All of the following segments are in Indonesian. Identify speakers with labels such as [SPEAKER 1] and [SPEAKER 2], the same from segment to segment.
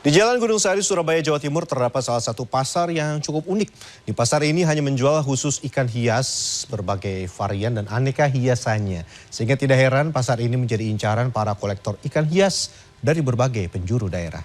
[SPEAKER 1] Di Jalan Gunung Sari, Surabaya, Jawa Timur terdapat salah satu pasar yang cukup unik. Di pasar ini hanya menjual khusus ikan hias berbagai varian dan aneka hiasannya. Sehingga tidak heran pasar ini menjadi incaran para kolektor ikan hias dari berbagai penjuru daerah.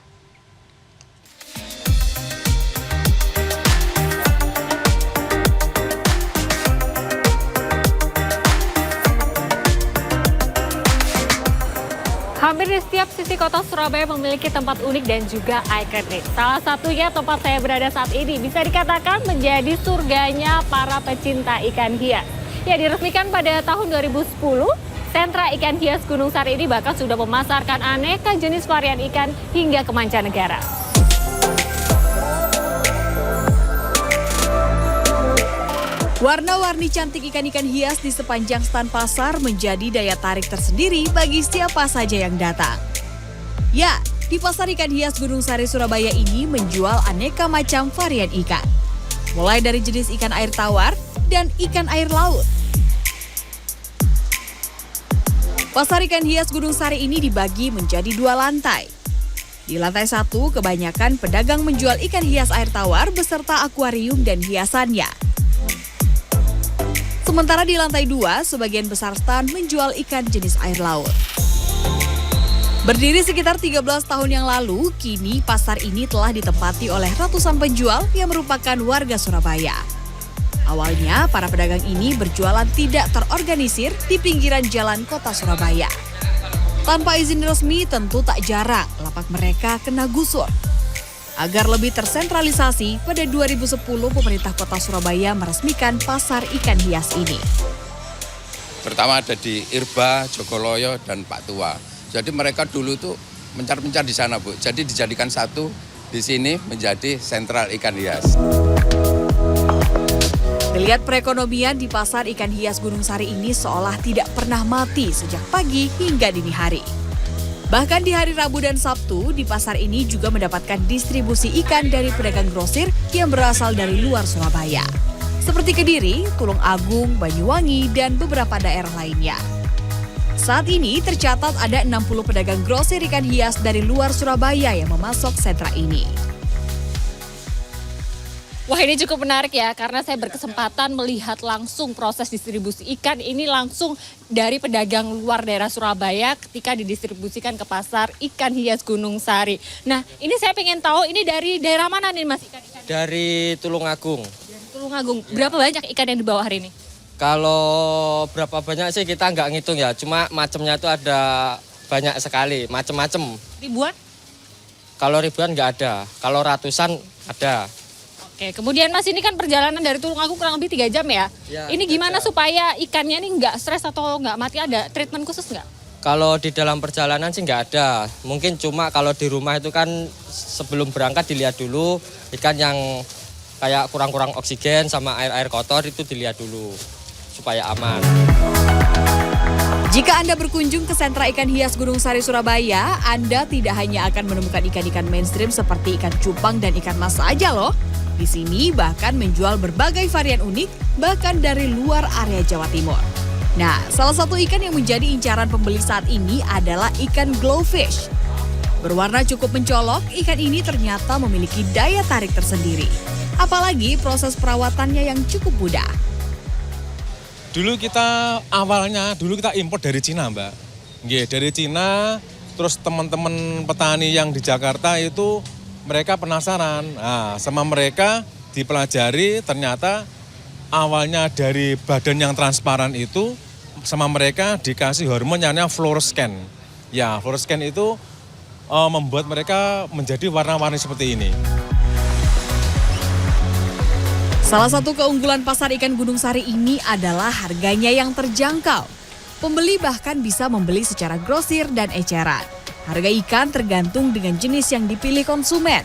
[SPEAKER 2] Hampir di setiap sisi kota Surabaya memiliki tempat unik dan juga ikonik. Salah satunya tempat saya berada saat ini bisa dikatakan menjadi surganya para pecinta ikan hias. Ya, diresmikan pada tahun 2010, sentra ikan hias Gunung Sari ini bahkan sudah memasarkan aneka jenis varian ikan hingga ke mancanegara.
[SPEAKER 3] Warna-warni cantik ikan-ikan hias di sepanjang stan pasar menjadi daya tarik tersendiri bagi siapa saja yang datang. Ya, di pasar ikan hias Gunung Sari, Surabaya ini menjual aneka macam varian ikan. Mulai dari jenis ikan air tawar dan ikan air laut. Pasar ikan hias Gunung Sari ini dibagi menjadi 2 lantai. Di lantai 1, kebanyakan pedagang menjual ikan hias air tawar beserta akuarium dan hiasannya. Sementara di lantai 2, sebagian besar stan menjual ikan jenis air laut. Berdiri sekitar 13 tahun yang lalu, kini pasar ini telah ditempati oleh ratusan penjual yang merupakan warga Surabaya. Awalnya, para pedagang ini berjualan tidak terorganisir di pinggiran jalan kota Surabaya. Tanpa izin resmi, tentu tak jarang lapak mereka kena gusur. Agar lebih tersentralisasi, pada 2010 pemerintah kota Surabaya meresmikan pasar ikan hias ini.
[SPEAKER 4] Pertama ada di Irba, Jogoloyo, dan Pak Tua. Jadi mereka dulu tuh mencar-mencar di sana, Bu. Jadi dijadikan satu di sini menjadi sentral ikan hias.
[SPEAKER 3] Geliat perekonomian di pasar ikan hias Gunung Sari ini seolah tidak pernah mati sejak pagi hingga dini hari. Bahkan di hari Rabu dan Sabtu, di pasar ini juga mendapatkan distribusi ikan dari pedagang grosir yang berasal dari luar Surabaya. Seperti Kediri, Tulung Agung, Banyuwangi, dan beberapa daerah lainnya. Saat ini tercatat ada 60 pedagang grosir ikan hias dari luar Surabaya yang memasok sentra ini.
[SPEAKER 2] Wah, ini cukup menarik ya, karena saya berkesempatan melihat langsung proses distribusi ikan ini langsung dari pedagang luar daerah Surabaya ketika didistribusikan ke pasar ikan hias Gunung Sari. Nah, ini saya pengen tahu ini dari daerah mana nih Mas ikan-ikan?
[SPEAKER 5] Dari Tulung Agung.
[SPEAKER 2] Dari Tulung Agung. Berapa banyak ikan yang dibawa hari ini?
[SPEAKER 5] Kalau berapa banyak sih kita nggak ngitung ya, cuma macamnya itu ada banyak sekali, macam-macam.
[SPEAKER 2] Ribuan?
[SPEAKER 5] Kalau ribuan nggak ada, kalau ratusan ada.
[SPEAKER 2] Oke, kemudian Mas ini kan perjalanan dari Tulung Agung kurang lebih 3 jam ya?
[SPEAKER 5] Ya,
[SPEAKER 2] ini gimana supaya ikannya ini nggak stres atau nggak mati, ada treatment khusus nggak?
[SPEAKER 5] Kalau di dalam perjalanan sih nggak ada, mungkin cuma kalau di rumah itu kan sebelum berangkat dilihat dulu ikan yang kayak kurang-kurang oksigen sama air-air kotor itu dilihat dulu supaya aman.
[SPEAKER 3] Jika Anda berkunjung ke sentra ikan hias Gunung Sari, Surabaya, Anda tidak hanya akan menemukan ikan-ikan mainstream seperti ikan cupang dan ikan mas saja loh. Di sini bahkan menjual berbagai varian unik, bahkan dari luar area Jawa Timur. Nah, salah satu ikan yang menjadi incaran pembeli saat ini adalah ikan glowfish. Berwarna cukup mencolok, ikan ini ternyata memiliki daya tarik tersendiri. Apalagi proses perawatannya yang cukup mudah.
[SPEAKER 6] Dulu kita impor dari Cina, Mbak. Nggih, dari Cina, terus teman-teman petani yang di Jakarta itu mereka penasaran. Nah, sama mereka dipelajari ternyata awalnya dari badan yang transparan itu sama mereka dikasih hormon yang namanya fluoroscan. Ya, fluoroscan itu membuat mereka menjadi warna-warni seperti ini.
[SPEAKER 3] Salah satu keunggulan pasar ikan Gunung Sari ini adalah harganya yang terjangkau. Pembeli bahkan bisa membeli secara grosir dan eceran. Harga ikan tergantung dengan jenis yang dipilih konsumen.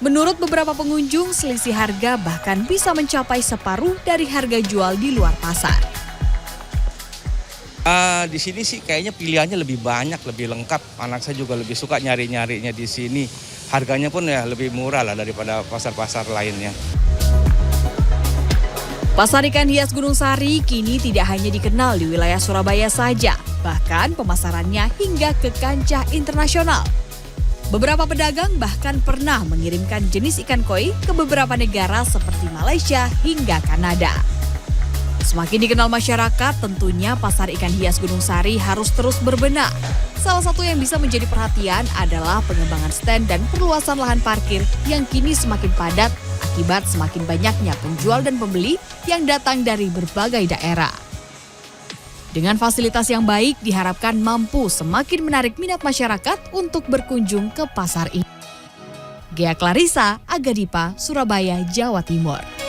[SPEAKER 3] Menurut beberapa pengunjung, selisih harga bahkan bisa mencapai separuh dari harga jual di luar pasar.
[SPEAKER 7] Di sini sih kayaknya pilihannya lebih banyak, lebih lengkap. Anak saya juga lebih suka nyari-nyarinya di sini. Harganya pun ya lebih murah lah daripada pasar-pasar lainnya.
[SPEAKER 3] Pasar ikan hias Gunung Sari kini tidak hanya dikenal di wilayah Surabaya saja, bahkan pemasarannya hingga ke kancah internasional. Beberapa pedagang bahkan pernah mengirimkan jenis ikan koi ke beberapa negara seperti Malaysia hingga Kanada. Semakin dikenal masyarakat, tentunya pasar ikan hias Gunung Sari harus terus berbenah. Salah satu yang bisa menjadi perhatian adalah pengembangan stand dan perluasan lahan parkir yang kini semakin padat akibat semakin banyaknya penjual dan pembeli yang datang dari berbagai daerah. Dengan fasilitas yang baik, diharapkan mampu semakin menarik minat masyarakat untuk berkunjung ke pasar ini. Gea Clarissa, Aga Dipa, Surabaya, Jawa Timur.